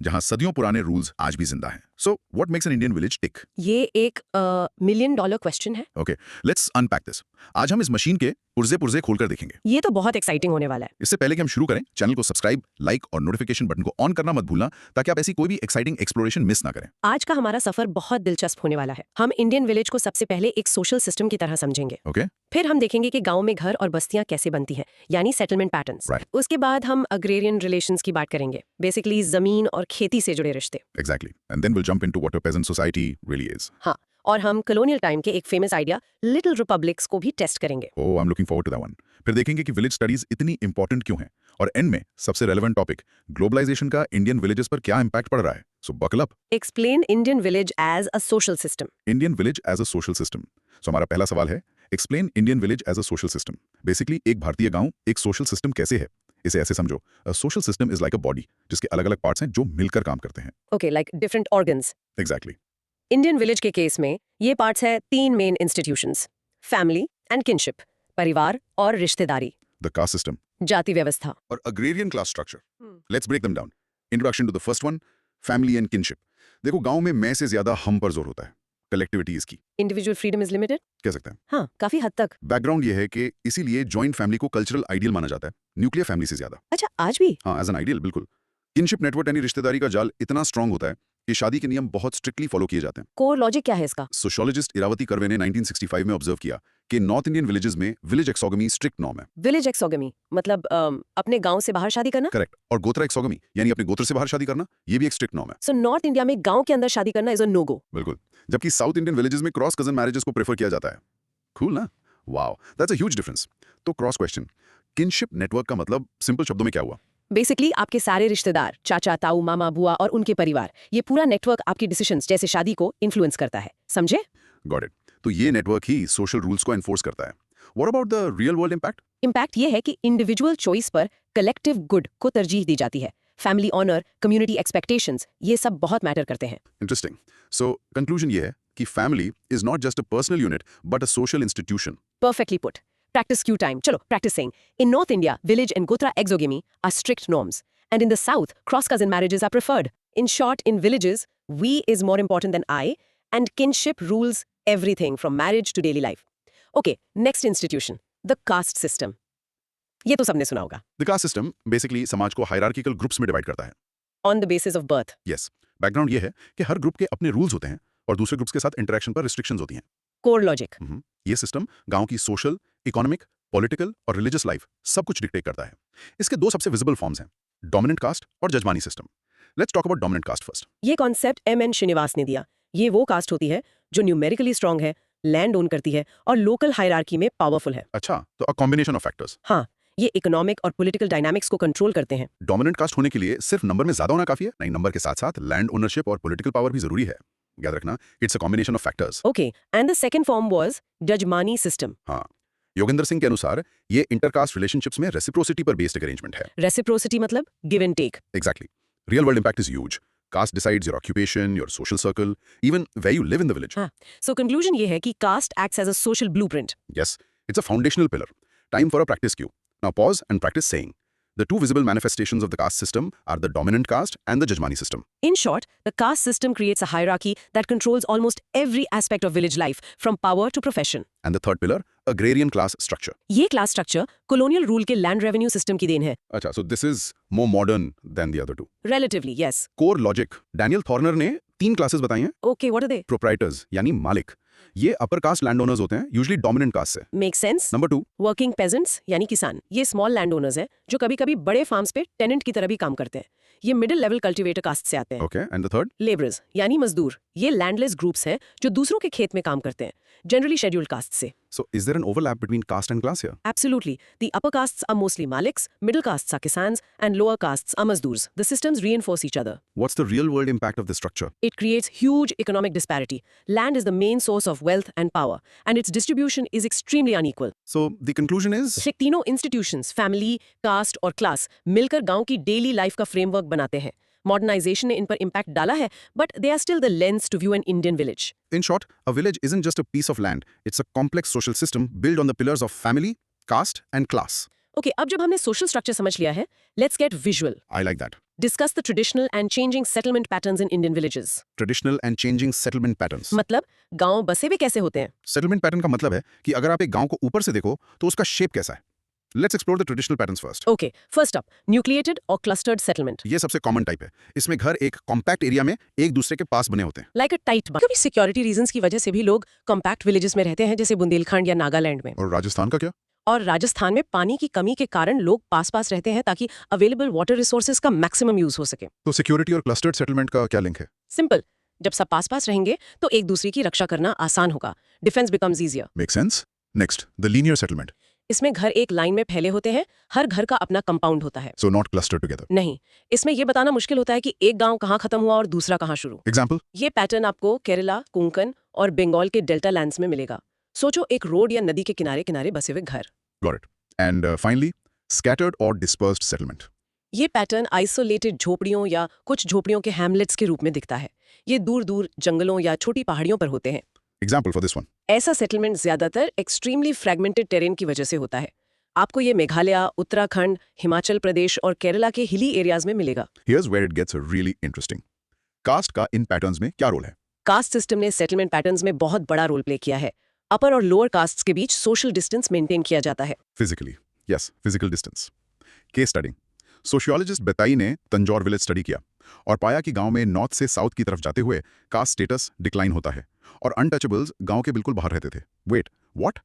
जहां सदियों पुराने रूल्स आज भी जिंदा हैं। So what makes an Indian village tick? ये एक मिलियन डॉलर क्वेश्चन है। Okay, let's unpack this. आज हम इस मशीन के पुर्जे पुर्जे खोलकर देखेंगे। ये तो बहुत एक्साइटिंग होने वाला है। इससे पहले कि हम शुरू करें, चैनल को सब्सक्राइब, लाइक और नोटिफिकेशन बटन को ऑन करना मत भूलना, ताकि आप ऐसी कोई भी एक्साइटिंग एक्सप्लोरेशन मिस ना करें। आज का हमारा सफर बहुत दिलचस्प होने वाला है। हम इंडियन विलेज को सबसे पहले एक सोशल सिस्टम की तरह समझेंगे। ओके, फिर हम देखेंगे कि गांव में घर और बस्तियां कैसे बनती हैं, यानी सेटलमेंट पैटर्न्स। Right. उसके बाद हम अग्रेरियन रिलेशंस की बात करेंगे, बेसिकली जमीन और खेती से जुड़े रिश्ते। Exactly, and then will jump into what a peasant society really is. हाँ, और हम कॉलोनियल टाइम के एक फेमस आइडिया लिटिल रिपब्लिक्स को भी टेस्ट करेंगे। Oh, I am looking forward to that one. फिर देखेंगे कि विलेज स्टडीज इतनी इंपॉर्टेंट क्यों हैं, और एंड में सबसे रेलेवेंट टॉपिक, ग्लोबलाइजेशन का इंडियन विलेजेस पर क्या इंपैक्ट पड़ रहा है। So buckle up. Explain Indian village as a social system. Indian village as a social system. So हमारा पहला सवाल है, explain Indian village as a social system. Basically एक भारतीय गांव एक सोशल सिस्टम कैसे है, इसे ऐसे समझो, अ social system is like a body जिसके अलग अलग पार्ट्स हैं जो मिलकर काम करते हैं। Okay, like different organs. Exactly. Indian village के केस में ये पार्ट्स है तीन main institutions, family and kinship, परिवार और रिश्तेदारी, द कास्ट सिस्टम जाति व्यवस्था। और agrarian class structure. Let's break them down. Introduction to the first one, family and kinship. देखो, गांव में मैं से ज्यादा हम पर जोर होता है, कलेक्टिविटी इसकी इंडिविजुअल फ्रीडम इज लिमिटेड। कह सकते हैं। हाँ, काफी हद तक। बैकग्राउंड ये है कि इसीलिए जॉइंट फैमिली को कल्चरल आइडियल माना जाता है, न्यूक्लियर फैमिली से ज्यादा। अच्छा, आज भी? हाँ, एज एन आइडियल, बिल्कुल। किनशिप नेटवर्क यानी रिश्तेदारी का जाल इतना स्ट्रांग होता है कि शादी के नियम बहुत स्ट्रिक्टली फॉलो किए जाते हैं। कोर लॉजिक क्या है इसका? सोशियोलॉजिस्ट इरावती कर्वे ने 1965 में ऑब्जर्व किया कि नॉर्थ इंडियन विलेजेस में विलेज एक्सोगमी स्ट्रिक्ट नॉर्म है। विलेज एक्सोगमी मतलब अपने गांव से बाहर शादी करना। करेक्ट। और गोत्रा एक्सोगमी यानी अपने गोत्र से बाहर शादी करना, ये भी एक स्ट्रिक्ट नॉर्म है। सो नॉर्थ इंडिया में गांव के अंदर शादी करना इज अ नो गो। बिल्कुल। जबकि साउथ इंडियन विलेजेस में क्रॉस कजन मैरिजेस को प्रेफर किया जाता है। कूल ना? Wow, that's a huge difference. तो क्रॉस क्वेश्चन, किनशिप नेटवर्क का मतलब सिंपल शब्दों में क्या हुआ? बेसिकली आपके सारे रिश्तेदार, चाचा, ताऊ, मामा, बुआ और उनके परिवार, ये पूरा नेटवर्क आपकी डिसीजंस जैसे शादी को इन्फ्लुएंस करता है। समझे? Got it. तो ये नेटवर्क ही सोशल रूल्स को एनफोर्स करता है। What about the real world impact? Impact ये है कि इंडिविजुअल चॉइस पर कलेक्टिव गुड को तरजीह दी जाती है। फैमिली ऑनर, कम्युनिटी एक्सपेक्टेशंस, ये सब बहुत मैटर करते हैं। इंटरेस्टिंग। सो कंक्लूजन ये है कि family is not just a personal unit but a social institution. Perfectly put. Practice cue time. Chalo, practice saying. In North India, village and Gotra exogamy are strict norms. And in the South, cross-cousin marriages are preferred. In short, in villages, we is more important than I, and kinship rules everything from marriage to daily life. Okay, next institution. The caste system. ये तो सबने सुना होगा. The caste system basically समाज को hierarchical groups में divide करता है। On the basis of birth. Yes. Background ये है कि हर ग्रुप के अपने रूल्स होते हैं और दूसरे ग्रुप्स के साथ इंटरेक्शन पर रिस्ट्रिक्शंस होती हैं। Core logic. ये सिस्टम गांव की सोशल, इकोनॉमिक, पॉलिटिकल और रिलीजियस लाइफ सब कुछ डिक्टेट करता है। इसके दो सबसे विजिबल फॉर्म्स हैं, डोमिनेंट कास्ट और jajmani system. Let's talk about dominant caste first. ये कॉन्सेप्ट M.N. श्रीनिवास ने दिया। ये वो कास्ट होती है जो न्यूमेरिकली स्ट्रांग है, लैंड ओन करती है और लोकल हायरार्की में पावरफुल है। अच्छा, तो अ कॉम्बिनेशन ऑफ फैक्टर्स। हाँ, ये इकोनॉमिक और पॉलिटिकल डायनामिक्स को कंट्रोल करते हैं। डोमिनेंट कास्ट होने के लिए सिर्फ नंबर में ज्यादा होना काफी है? नहीं, नंबर के साथ साथ लैंड ओनरशिप और पॉलिटिकल पावर भी जरूरी है। याद रखना, it's a combination of factors. Okay, and the second form was jajmani system. हाँ, योगेंद्र सिंह के अनुसार ये इंटरकास्ट रिलेशनशिप्स में रेसिप्रोसिटी पर बेस्ड अरेंजमेंट है। रेसिप्रोसिटी मतलब give and take. Exactly. Real world impact is huge. Caste decides your occupation, your social circle, even where you live in the village. हाँ, so conclusion ये है कि caste acts as a social blueprint. Yes, it's a foundational pillar. Time for a practice cue. Now pause and practice saying. The two visible manifestations of the caste system are the dominant caste and the Jajmani system. In short, the caste system creates a hierarchy that controls almost every aspect of village life, from power to profession. And the third pillar, agrarian class structure. ये class structure colonial rule के land revenue system की then है. अच्छा, so this is more modern than the other two. Relatively, yes. Core logic. Daniel Thorner ने 3 classes बताई हैं। Okay, what are they? Proprietors यानी मालिक, ये अपर कास्ट लैंड ओनर्स होते हैं, यूजुअली डोमिनेंट कास्ट से। Makes sense. Number 2, working pageants यानी किसान, ये स्मॉल लैंड ओनर्स हैं जो कभी-कभी बड़े फार्म्स पे टेनेंट की तरह भी काम करते हैं। ये मिडिल लेवल कल्टीवेटर कास्ट से आते हैं। Okay, and the third? Labourers यानी मजदूर, ये लैंडलेस ग्रुप्स हैं जो दूसरों के खेत में काम करते हैं, जनरली शेड्यूल्ड कास्ट से। So is there an overlap between caste and class here? Absolutely. The upper castes are mostly Maliks, middle castes are Kisans, and lower castes are Mazdurs. The systems reinforce each other. What's the real world impact of this structure? It creates huge economic disparity. Land is the main source of wealth and power, and its distribution is extremely unequal. So the conclusion is? ये तीनों institutions, family, caste और class, मिलकर गांव की daily life का framework बनाते हैं। Modernization ने इन पर impact डाला है, but they are still the lens to view an Indian village. In short, a village isn't just a piece of land. It's a complex social system built on the pillars of family, caste and class. Okay, अब जब हमने social structure समझ लिया है, let's get visual. I like that. Discuss the traditional and changing settlement patterns in Indian villages. Traditional and changing settlement patterns. मतलब गांव बसे भी कैसे होते हैं? सेटलमेंट पैटर्न का मतलब है कि अगर आप एक गांव को ऊपर से देखो तो उसका शेप कैसा है। Let's explore the traditional patterns first. Okay, first up, nucleated or clustered settlement. ये सबसे कॉमन टाइप है। इसमें घर एक कॉम्पैक्ट एरिया में एक दूसरे के पास बने होते हैं। Like a tight bun. कभी सिक्योरिटी रीजंस की वजह से भी लोग कॉम्पैक्ट विलेजेस में रहते हैं, जैसे बुंदेलखंड या नागालैंड में। और राजस्थान का क्या? और राजस्थान में पानी की कमी के कारण लोग पास-पास रहते हैं ताकि अवेलेबल वाटर रिसोर्सेज का मैक्सिमम यूज हो सके। तो सिक्योरिटी और क्लस्टर्ड सेटलमेंट का क्या लिंक है? सिंपल, जब सब पास-पास रहेंगे तो एक दूसरे की रक्षा करना आसान होगा। Defence becomes easier. Make sense. Next, the linear settlement. इसमें घर एक लाइन में फैले होते हैं, हर घर का अपना कंपाउंड होता है। So not clustered together. नहीं, इसमें यह बताना मुश्किल होता है कि एक गांव कहाँ खत्म हुआ और दूसरा कहाँ शुरू। एग्जाम्पल? ये पैटर्न आपको केरला, कोंकण और बंगाल के डेल्टा लैंड्स में मिलेगा। सोचो एक रोड या नदी के किनारे किनारे बसे हुए घर। Got it. And finally, scattered और डिस्पर्स्ड सेटलमेंट। ये पैटर्न आइसोलेटेड झोपड़ियों या कुछ झोपड़ियों के हैमलेट्स के रूप में दिखता है। ये दूर दूर जंगलों या छोटी पहाड़ियों पर होते हैं। Example for this one? ऐसा सेटलमेंट ज्यादातर एक्सट्रीमली फ्रेगमेंटेड टेरेन की वजह से होता है। आपको ये मेघालय, उत्तराखंड, हिमाचल प्रदेश और केरला के हिली एरियाज में मिलेगा। Here's where it gets really interesting. Caste का इन पैटर्न्स में क्या रोल है? कास्ट सिस्टम ने सेटलमेंट पैटर्न्स में बहुत बड़ा रोल प्ले किया है। अपर और लोअर कास्ट्स के बीच सोशल डिस्टेंस मेंटेन किया जाता है। Physically, yes, physical distance. Case study. Sociologist Beteille ने तंजौर विलेज स्टडी किया और पाया कि गांव में नॉर्थ से साउथ की तरफ जाते हुए कास्ट स्टेटस डिक्लाइन होता है और अनटचेबल्स गांव के बिल्कुल बाहर रहते थे। Wait, what?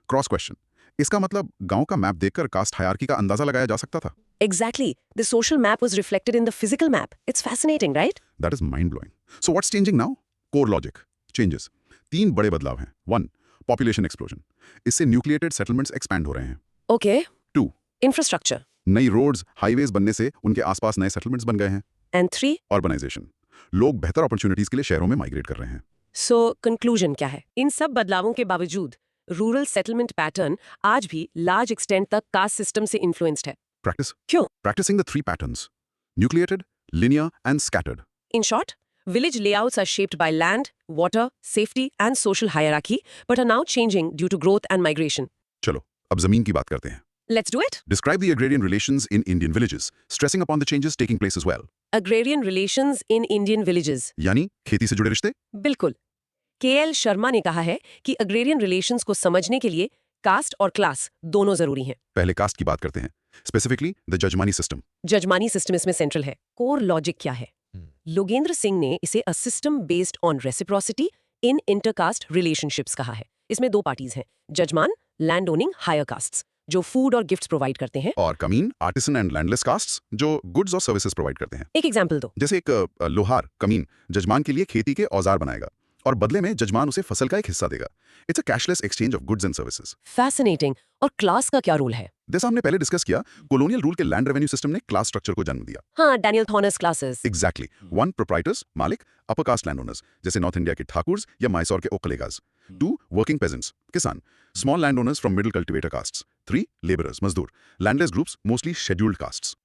Cross question. इसका मतलब गांव का मैप देखकर कास्ट हायरार्की का अंदाजा लगाया जा सकता था। Exactly. The social map was reflected in the physical map. It's fascinating, right? That is mind blowing. So what's changing now? Core logic changes. 3 बड़े बदलाव हैं। 1. Population explosion. इससे न्यूक्लिएटेड सेटलमेंट्स एक्सपैंड हो रहे हैं। Okay. 2. Infrastructure. नई roads, highways बनने से उनके आसपास नए सेटलमेंट्स बन गए हैं। And 3. अर्बनाइजेशन। लोग बेहतर अपॉर्चुनिटीज के लिए शहरों में माइग्रेट कर रहे हैं। So, conclusion क्या है? इन सब बदलावों के बावजूद रूरल सेटलमेंट पैटर्न आज भी लार्ज एक्सटेंट तक कास्ट सिस्टम से इन्फ्लुएंस्ड है। Practice. क्यों? Practicing the 3 patterns: nucleated, linear, and scattered. In short, village layouts are shaped by land, water, safety, and social hierarchy, but are now changing due to growth and migration. चलो, अब जमीन की बात करते हैं। Let's do it. Describe the agrarian relations in Indian villages, stressing upon the changes taking place as well. Agrarian relations in Indian villages. यानी खेती से जुड़े रिश्ते। बिल्कुल। KL शर्मा ने कहा है कि अग्रेरियन रिलेशंस को समझने के लिए कास्ट और क्लास दोनों जरूरी हैं। पहले कास्ट की बात करते हैं, स्पेसिफिकली द जजमानी सिस्टम। जजमानी सिस्टम इसमें सेंट्रल है। कोर लॉजिक क्या है? लोगेंद्र सिंह ने इसे a system based on reciprocity in intercaste relationships कहा है। इसमें 2 पार्टीज हैं, जजमान, लैंड ओनिंग हायर कास्ट्स, जो फूड और गिफ्ट्स प्रोवाइड करते हैं, और कमीन, आर्टिसन एंड लैंडलेस कास्ट्स, जो गुड्स और सर्विसेज प्रोवाइड करते हैं। एक एग्जाम्पल दो। जैसे एक लोहार कमीन जजमान के लिए खेती के औजार बनाएगा और बदले में जजमान उसे फसल का एक हिस्सा देगा। It's a cashless exchange of goods and services. Fascinating. और क्लास का क्या रोल है? जैसा हमने पहले डिस्कस किया, कॉलोनियल रूल के लैंड रेवेन्यू सिस्टम ने क्लास स्ट्रक्चर को जन्म दिया। हाँ, डैनियल थॉर्नर्स क्लासेस। एग्जैक्टली। 1 प्रोप्राइटर्स, मालिक, अपर कास्ट लैंड ओनर्स, जैसे नॉर्थ इंडिया के ठाकुर्स या मैसूर के ओकलेगास। 2 वर्किंग पेजेंट्स, किसान, small land owners from middle cultivator castes. 3 labourers, मजदूर, landless groups, mostly scheduled castes.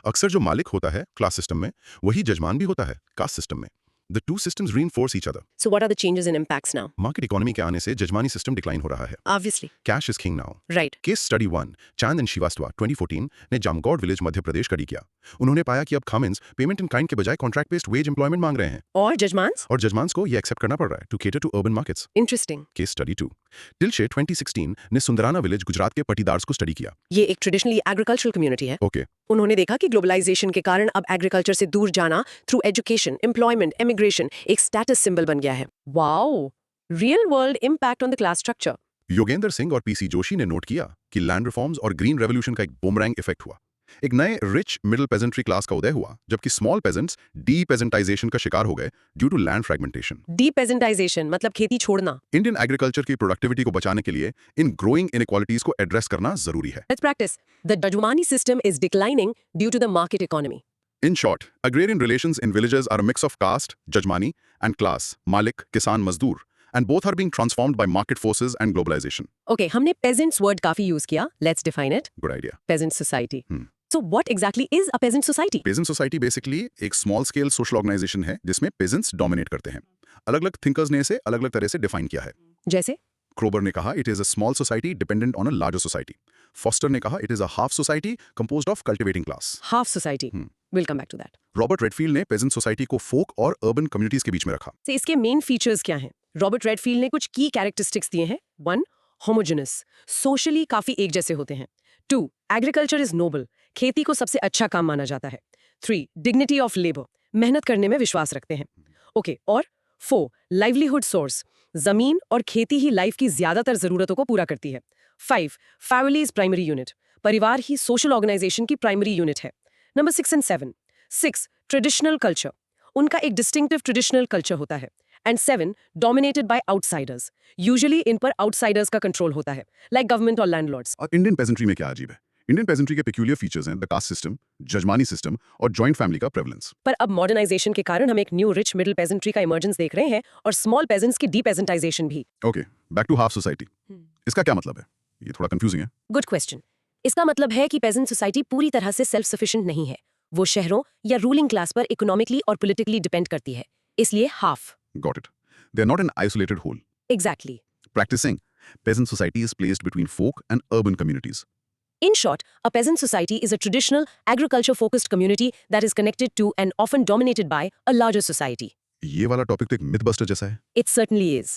अक्सर जो मालिक होता है क्लास सिस्टम में, वही जजमान भी होता है कास्ट सिस्टम में। The 2 systems reinforce each other. So what are the changes and impacts now? Market economy के आने से जजमानी सिस्टम डिक्लाइन हो रहा है। Obviously. Cash is king now. Right. Case study 1 चांद एंड श्रीवास्तवा 2014 ने जामगौड़ विलेज मध्य प्रदेश स्टडी किया। उन्होंने पाया कि अब खामिन्स पेमेंट इन काइंड के बजाय कॉन्ट्रैक्ट बेस्ड वेज एम्प्लॉयमेंट मांग रहे हैं और जजमान्स? और जजमान्स को ये एक्सेप्ट करना पड़ रहा है to cater to urban markets. Interesting. Case study 2 टिलशे 2016 ने सुंदराना विलेज गुजरात के पटीदार्स को स्टडी किया। ये एक ट्रेडिशनली एग्रीकल्चरल कम्युनिटी है। ओके। उन्होंने देखा कि ग्लोबलाइजेशन के कारण अब एग्रीकल्चर से दूर जाना थ्रू एजुकेशन, एम्प्लॉयमेंट, इमिग्रेशन एक स्टेटस सिंबल बन गया है। Wow! Real world impact on the class structure. Yogendra Singh और पीसी जोशी ने नोट किया कि लैंड रिफॉर्म्स और ग्रीन रेवोल्यूशन का एक बूमरैंग इफेक्ट हुआ। एक नए रिच मिडिल पेजेंट्री क्लास का उदय हुआ, जबकि स्मॉल पेजेंट्स डी-पेजेंटाइजेशन का शिकार हो गए ड्यू टू लैंड फ्रेगमेंटेशन। डी-पेजेंटाइजेशन मतलब खेती छोड़ना। इंडियन एग्रीकल्चर की प्रोडक्टिविटी को बचाने के लिए इन ग्रोइंग इनइक्वालिटीज को एड्रेस करना जरूरी है। Let's practice. The Jajmani system is declining due to the market economy. In short, agrarian relations in villages are a mix of caste, jajmani, and class, malik, kisan, mazdoor, and both are being transformed by market forces and globalization. Okay, हमने peasants word काफी use किया. Let's define it. Good idea. Peasant society. So what exactly is a peasant society? Peasant society basically एक small scale social organization है जिसमें peasants dominate करते हैं। अलग-अलग thinkers ने इसे अलग-अलग तरह से define किया है। जैसे? क्रोबर ने कहा it is a small society dependent on a larger society. Foster ने कहा it is a half society composed of cultivating class. Half society. Will come back to that. Robert Redfield ने पेजेंट सोसाइटी को folk और urban communities के बीच में रखा। से इसके मेन फीचर्स क्या हैं? रॉबर्ट रेडफील्ड ने कुछ की कैरेक्टरिस्टिक्स दिए हैं। 1 होमोजेनस, सोशली काफी एक जैसे होते हैं। 2 एग्रीकल्चर इज नोबल, खेती को सबसे अच्छा काम माना जाता है। 3 डिग्निटी ऑफ लेबर, मेहनत करने में विश्वास रखते हैं। ओके, और 4 लाइवलीहुड सोर्स, जमीन और खेती ही लाइफ की ज्यादातर जरूरतों को पूरा करती है। 5 फैमिली इज प्राइमरी यूनिट, परिवार ही सोशल ऑर्गेनाइजेशन की प्राइमरी यूनिट है। नंबर 6 एंड 7 6 ट्रेडिशनल कल्चर, उनका एक डिस्टिंक्टिव ट्रेडिशनल कल्चर होता है। And 7 dominated by outsiders, usually in पर आउटसाइडर्स का कंट्रोल होता है, लाइक गवर्नमेंट और लैंडलॉर्ड्स। और इंडियन पेजेंट्री में क्या अजीब है? इंडियन पेजेंट्री के पेक्यूलियर फीचर्स हैं द कास्ट सिस्टम, जजमानी सिस्टम और जॉइंट फैमिली का प्रेवलेंस। पर अब मॉडर्नाइजेशन के कारण हम एक न्यू रिच मिडिल पेजेंट्री का इमर्जेंस देख रहे हैं, और स्मॉल पेजेंट्स की डीपेजेंटाइजेशन भी। Okay, back to half society. इसका क्या मतलब है? ये थोड़ा कंफ्यूजिंग है। Good question. इसका मतलब है कि पेजेंट सोसाइटी पूरी तरह से सेल्फ सफिशिएंट नहीं है। वो शहरों या रूलिंग क्लास पर इकोनॉमिकली और पॉलिटिकली डिपेंड करती है, इसलिए half. Got it. They are not an isolated whole. Exactly. Practicing, peasant society is placed between folk and urban communities. In short, a peasant society is a traditional, agriculture-focused community that is connected to and often dominated by a larger society. ये वाला topic तो एक mythbuster जैसा है। It certainly is.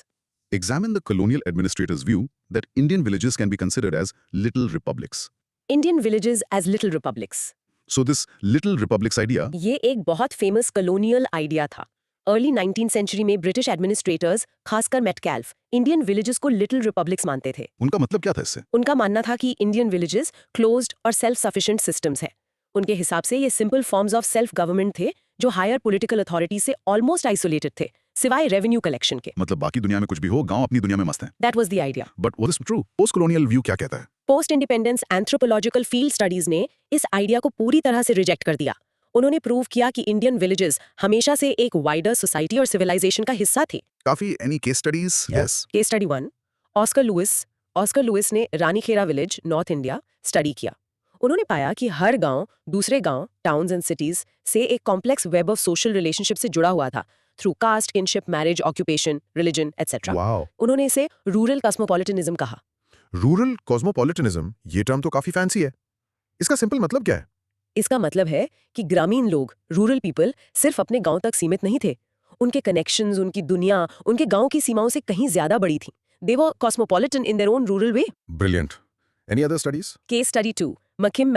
Examine the colonial administrator's view that Indian villages can be considered as little republics. Indian villages as little republics. So this little republics idea, ये एक बहुत famous colonial idea था। Early 19th century में British administrators, खासकर मेटकैल्फ, Indian villages को little republics मानते थे। उनका मतलब क्या था इससे? उनका मानना था कि इंडियन विलेजेस क्लोज्ड और सेल्फ सफिशिएंट सिस्टम्स हैं। उनके हिसाब से ये simple forms of self government थे जो हायर पॉलिटिकल अथॉरिटी से ऑलमोस्ट आइसोलेटेड थे, सिवाय रेवेन्यू कलेक्शन के। मतलब बाकी दुनिया में कुछ भी हो, गांव अपनी दुनिया में मस्त हैं। That was the idea. But what is true? Post colonial view क्या कहता है? Post independence anthropological field studies ने इस आइडिया को पूरी तरह से रिजेक्ट कर दिया। उन्होंने प्रूव किया कि इंडियन विलेजेस हमेशा से एक वाइडर सोसाइटी और सिविलाइजेशन का हिस्सा थे। काफी any case studies? Yes. Case study 1 Oscar Lewis ने Ranikhera village, North India, study किया। उन्होंने पाया कि हर गांव दूसरे गांव, टाउन्स एंड सिटीज से एक complex web of social relationship से जुड़ा हुआ था, through caste, kinship, marriage, occupation, religion etcetera. Wow. उन्होंने इसे रूरल कॉस्मोपॉलिटनिज्म कहा। रूरल कॉस्मोपॉलिटनिज्म, ये टर्म तो काफी फैंसी है। इसका सिंपल मतलब क्या है? इसका मतलब है कि ग्रामीण लोग, रूरल पीपल, सिर्फ अपने गांव तक सीमित नहीं थे। उनके कनेक्शंस, उनकी दुनिया, उनके गांव की सीमाओं से कहीं ज्यादा बड़ी थी। They were cosmopolitan in their own rural way. Brilliant. Any other studies? Case study 2 McKim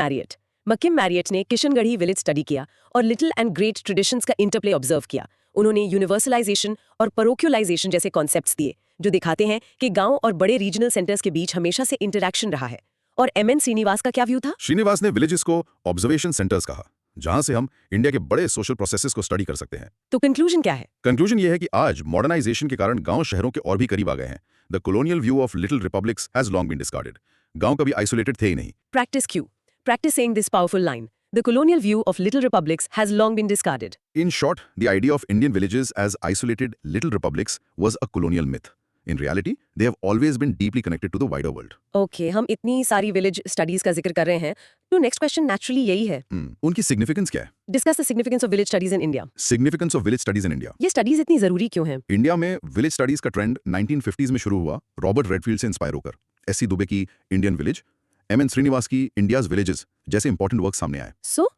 Marriott ने किशनगढ़ी विलेज स्टडी किया और लिटिल एंड ग्रेट ट्रेडिशंस का इंटरप्ले ऑब्जर्व किया। उन्होंने यूनिवर्सलाइजेशन और परोक्युलाइजेशन जैसे कॉन्सेप्ट्स दिए, जो दिखाते हैं कि गांव और बड़े रीजनल सेंटर्स के बीच हमेशा से इंटरैक्शन रहा है। और एमएन श्रीनिवास का क्या व्यू था? श्रीनिवास ने विलेजेस को ऑब्जर्वेशन सेंटर्स कहा, जहां से हम इंडिया के बड़े सोशल प्रोसेसेस को स्टडी कर सकते हैं। तो कंक्लूजन क्या है? कंक्लूजन ये है कि आज मॉडर्नाइजेशन के कारण गांव शहरों के और भी करीब आ गए हैं। The colonial view of little republics has long been discarded. गांव कभी आइसोलेटेड थे ही नहीं। Practice Q. Practice saying this powerful line. The colonial view of little republics has long been discarded. In short, the idea of Indian villages as isolated little republics was a colonial myth. In reality, they have always been deeply connected to the wider world. Okay, हम इतनी सारी village studies का जिक्र कर रहे हैं, तो next question naturally यही है। उनकी सिग्निफिकेंस क्या है? Discuss the significance of village studies in India. Significance of village studies in India. ये स्टडीज इतनी जरूरी क्यों हैं? इंडिया में विलेज स्टडीज का ट्रेंड 1950s में शुरू हुआ, रॉबर्ट रेडफील्ड से इंस्पायर होकर। एस.सी. दुबे की इंडियन विलेज, एम.एन. श्रीनिवास की इंडियाज विलेजेस जैसे इंपॉर्टेंट वर्क सामने आए। सो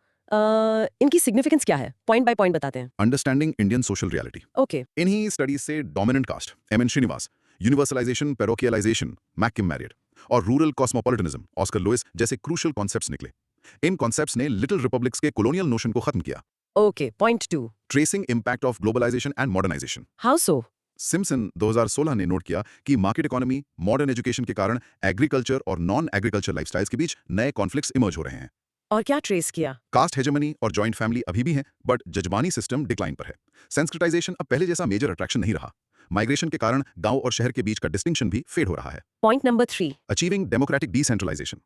इनकी सिग्निफिकेंस क्या है? पॉइंट बाय पॉइंट बताते हैं। Understanding Indian social reality. Okay, इन्हीं स्टडीज से dominant caste, M N. Srinivas, universalization, parochialization, McKim Marriott, और रूरल कॉस्मोपॉलिटनिज्म, ऑस्कर लुइस जैसे क्रूशियल कॉन्सेप्ट्स निकले। इन कॉन्सेप्ट्स ने लिटिल रिपब्लिक्स के कॉलोनियल नोशन को खत्म किया। Okay, point 2 tracing impact of globalization and modernization. How so? Simpson 2016 ने नोट किया कि मार्केट इकोनॉमी, मॉडर्न एजुकेशन के कारण एग्रीकल्चर और नॉन एग्रीकल्चर लाइफस्टाइल्स के बीच नए कॉन्फ्लिक्ट्स इमर्ज हो रहे हैं। और क्या ट्रेस किया? कास्ट हेजेमनी और जॉइंट फैमिली अभी भी हैं, बट जजमानी सिस्टम डिक्लाइन पर है। सेंसिटाइजेशन अब पहले जैसा मेजर अट्रैक्शन नहीं रहा। माइग्रेशन के कारण गांव और शहर के बीच का डिस्टिंक्शन भी फेड हो रहा है। Point number 3 achieving democratic decentralization.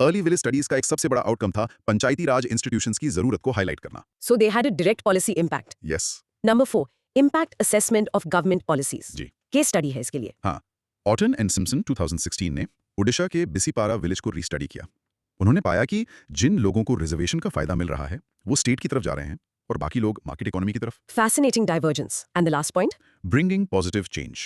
Early village studies का एक सबसे बड़ा आउटकम था पंचायती राज इंस्टीट्यूशंस की जरूरत को हाईलाइट करना। So they had a direct policy impact. Yes. Number 4 impact assessment of government policies. जी। केस स्टडी है इसके लिए। हाँ, ऑटन एंड सिम्पसन 2016 ने ओडिशा के बिसीपारा विलेज को रीस्टडी किया। उन्होंने पाया कि जिन लोगों को रिजर्वेशन का फायदा मिल रहा है वो स्टेट की तरफ जा रहे हैं और बाकी लोग मार्केट इकोनॉमी की तरफ। Fascinating divergence. And the last point? Bringing positive change.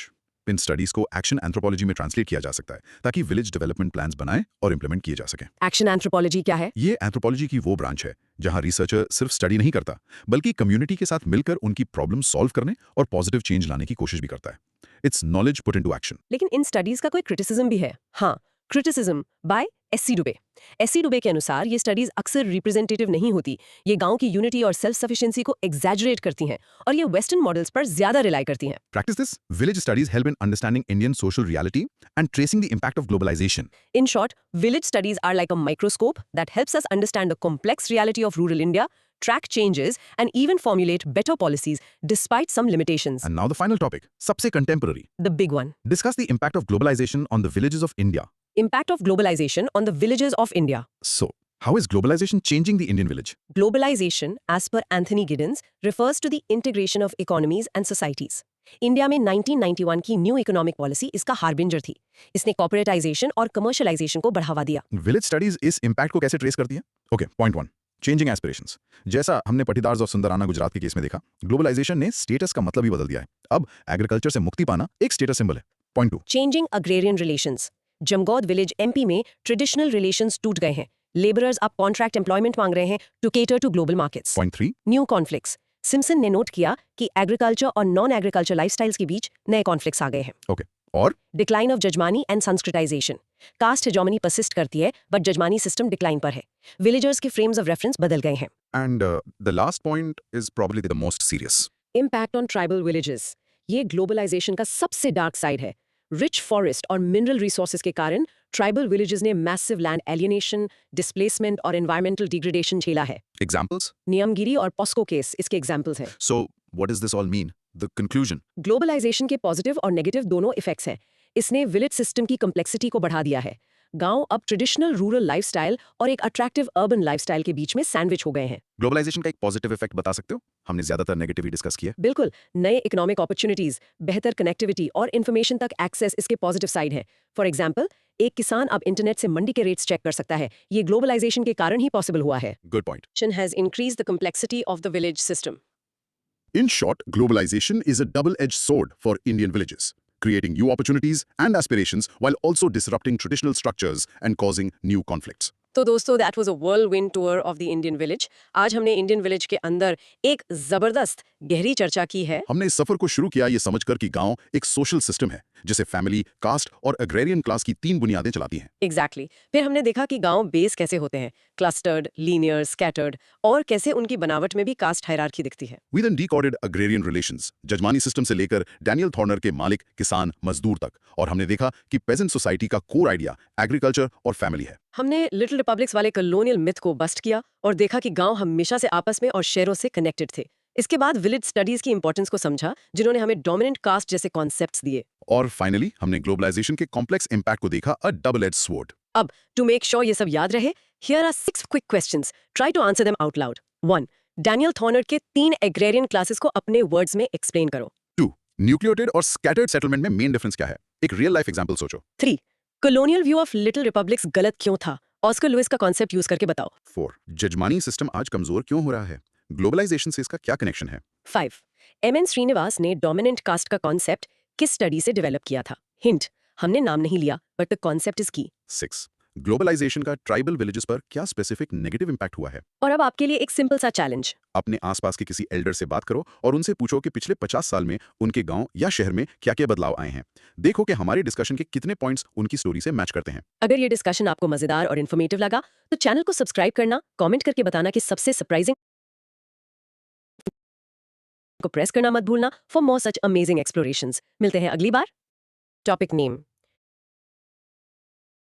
In studies को एक्शन एंथ्रोपोलॉजी में ट्रांसलेट किया जा सकता है ताकि विलेज डेवलपमेंट प्लान्स बनाएं और इंप्लीमेंट किए जा सकें। एक्शन एंथ्रोपोलॉजी क्या है? ये एंथ्रोपोलॉजी की वो ब्रांच है जहां रिसर्चर सिर्फ स्टडी नहीं करता बल्कि कम्युनिटी के साथ मिलकर उनकी प्रॉब्लम सॉल्व करने और पॉजिटिव चेंज लाने की कोशिश भी करता है। It's knowledge put into action. लेकिन इन स्टडीज का कोई क्रिटिसिज्म भी है। हाँ, क्रिटिसिज्म बाय एससी डुबे। एससी डुबे के अनुसार ये स्टडीज अक्सर रिप्रेजेंटेटिव नहीं होती। ये गांव की यूनिटी और सेल्फ सफिशिएंसी को एग्जैजरेट करती हैं और ये वेस्टर्न मॉडल्स पर ज्यादा रिलाई करती हैं। Practice this. Village studies help in understanding Indian social reality and tracing the impact of globalization. In short, village studies are like a microscope that helps us understand the complex reality of rural India, track changes, and even formulate better policies despite some limitations. And now the final topic, सबसे contemporary. The big one. Discuss the impact of globalization on the villages of India. Impact of globalization on the villages of India. So, how is globalization changing the Indian village? Globalization, as per Anthony Giddens, refers to the integration of economies and societies. India में 1991 की new economic policy इसका harbinger थी। इसने corporatisation और commercialisation को बढ़ावा दिया। Village studies इस impact को कैसे ट्रेस करती है? Okay, point 1. Changing aspirations. जैसा हमने पटीदार्स और सुंदराना गुजरात के केस में देखा, ग्लोबलाइजेशन ने स्टेटस का मतलब ही बदल दिया है। अब एग्रीकल्चर से मुक्ति पाना एक स्टेटस सिंबल है। Point 2. Changing agrarian relations. Jamgaud village MP में ट्रेडिशनल रिलेशंस टूट गए हैं। लेबरर्स अब कॉन्ट्रैक्ट एम्प्लॉयमेंट मांग रहे हैं to cater to global markets. Point 3. New conflicts. Simpson ने नोट किया कि एग्रीकल्चर और नॉन एग्रीकल्चर लाइफस्टाइल्स के बीच नए कॉन्फ्लिक्ट्स आ गए हैं। Okay. और decline of jajmani and Sanskritization. Caste hegemony persist करती है बट जजमानी सिस्टम डिक्लाइन पर है। विलेजर्स के फ्रेम्स ऑफ रेफरेंस बदल गए हैं। and the last point is probably the most serious. Impact on tribal villages. ये ग्लोबलाइजेशन का सबसे डार्क साइड है। रिच फॉरेस्ट और मिनरल रिसोर्सेज के कारण ट्राइबल विलेजेस ने मैसिव लैंड एलियनेशन, डिस्प्लेसमेंट और एनवायरमेंटल डिग्रेडेशन झेला है। Examples? नियमगिरी और पॉस्को केस इसके एग्जाम्पल्स हैं। So, what does this all mean? The conclusion. Globalization के पॉजिटिव और नेगेटिव दोनों इफेक्ट्स हैं। इसने विलेज सिस्टम की कम्प्लेक्सिटी को बढ़ा दिया है। गांव अब ट्रेडिशनल रूरल लाइफस्टाइल और एक अट्रैक्टिव अर्बन लाइफस्टाइल के बीच में सैंडविच हो गए हैं। ग्लोबलाइजेशन का एक पॉजिटिव इफेक्ट बता सकते हो? हमने ज्यादातर नेगेटिव ही डिस्कस किया। बिल्कुल, नए इकोनॉमिक अपॉर्चुनिटीज, बेहतर कनेक्टिविटी और इन्फॉर्मेशन तक एक्सेस इसके पॉजिटिव साइड है। फॉर एग्जाम्पल, एक किसान अब इंटरनेट से मंडी के रेट्स चेक कर सकता है। ये ग्लोबलाइजेशन के कारण ही पॉसिबल हुआ है। Good point. Has increased the complexity of the village system. In short, globalization is a double-edged sword for Indian villages, creating new opportunities and aspirations while also disrupting traditional structures and causing new conflicts. तो दोस्तों, that was a whirlwind tour of the Indian village. आज हमने Indian village के अंदर एक जबरदस्त गहरी चर्चा की है। हमने इस सफर को शुरू किया ये समझकर कि गांव एक सोशल सिस्टम है जिसे फैमिली, कास्ट और एग्रेरियन क्लास की 3 बुनियादें चलाती हैं। एग्जैक्टली। फिर हमने देखा कि गांव बेस कैसे होते हैं, क्लस्टर्ड, लीनियर, स्कैटर्ड, और कैसे उनकी बनावट में भी कास्ट हायरार्की दिखती है। We then decoded agrarian relations, jajmani system से लेकर डैनियल थॉर्नर के मालिक, किसान, मजदूर तक, और हमने देखा कि पेजेंट सोसाइटी का कोर आइडिया एग्रीकल्चर और फैमिली है। हमने लिटिल रिपब्लिक्स वाले कॉलोनियल मिथ को बस्ट किया और देखा कि गांव हमेशा से आपस में और शहरों से कनेक्टेड थे। इसके बाद विलेज स्टडीज की इंपॉर्टेंस को समझा, जिन्होंने हमें डोमिनेंट कास्ट जैसे कॉन्सेप्ट्स दिए। और फाइनली हमने ग्लोबलाइजेशन के कॉम्प्लेक्स इंपैक्ट को देखा, अ डबल एज स्वॉर्ड। अब टू मेक श्योर ये सब याद रहे, here are 6 quick questions, try to answer them out loud. 1. Daniel Thorner के 3 एग्रेरियन क्लासेस को अपने वर्ड्स में एक्सप्लेन करो। 2. न्यूक्लियोटेड और स्कैटर्ड सेटलमेंट में मेन डिफरेंस क्या है? एक रियल लाइफ एग्जांपल सोचो। 3. Colonial view of little republics गलत क्यों था? ऑस्कर लुइस का कॉन्सेप्ट यूज करके बताओ। 4. जजमानी सिस्टम आज कमजोर क्यों हो रहा है? ग्लोबलाइजेशन से इसका क्या कनेक्शन है? 5. एमएन श्रीनिवास ने डोमिनेंट कास्ट का कॉन्सेप्ट किस स्टडी से डेवलप किया था? हिंट, हमने नाम नहीं लिया बट द कॉन्सेप्ट इज की। 6. ग्लोबलाइजेशन का ट्राइबल विलेजेस पर क्या स्पेसिफिक नेगेटिव इंपैक्ट हुआ है? और अब आपके लिए एक सिंपल सा चैलेंज। अपने आसपास के किसी एल्डर से बात करो और उनसे पूछो कि पिछले 50 साल में उनके गांव या शहर में क्या-क्या बदलाव आए हैं। देखो कि हमारे डिस्कशन के कितने पॉइंट्स उनकी स्टोरी से मैच करते हैं। अगर ये डिस्कशन आपको मजेदार और इन्फॉर्मेटिव लगा तो चैनल को सब्सक्राइब करना, कमेंट करके बताना कि सबसे सरप्राइजिंग को प्रेस करना मत भूलना for more such amazing explorations. मिलते हैं अगली बार। Topic name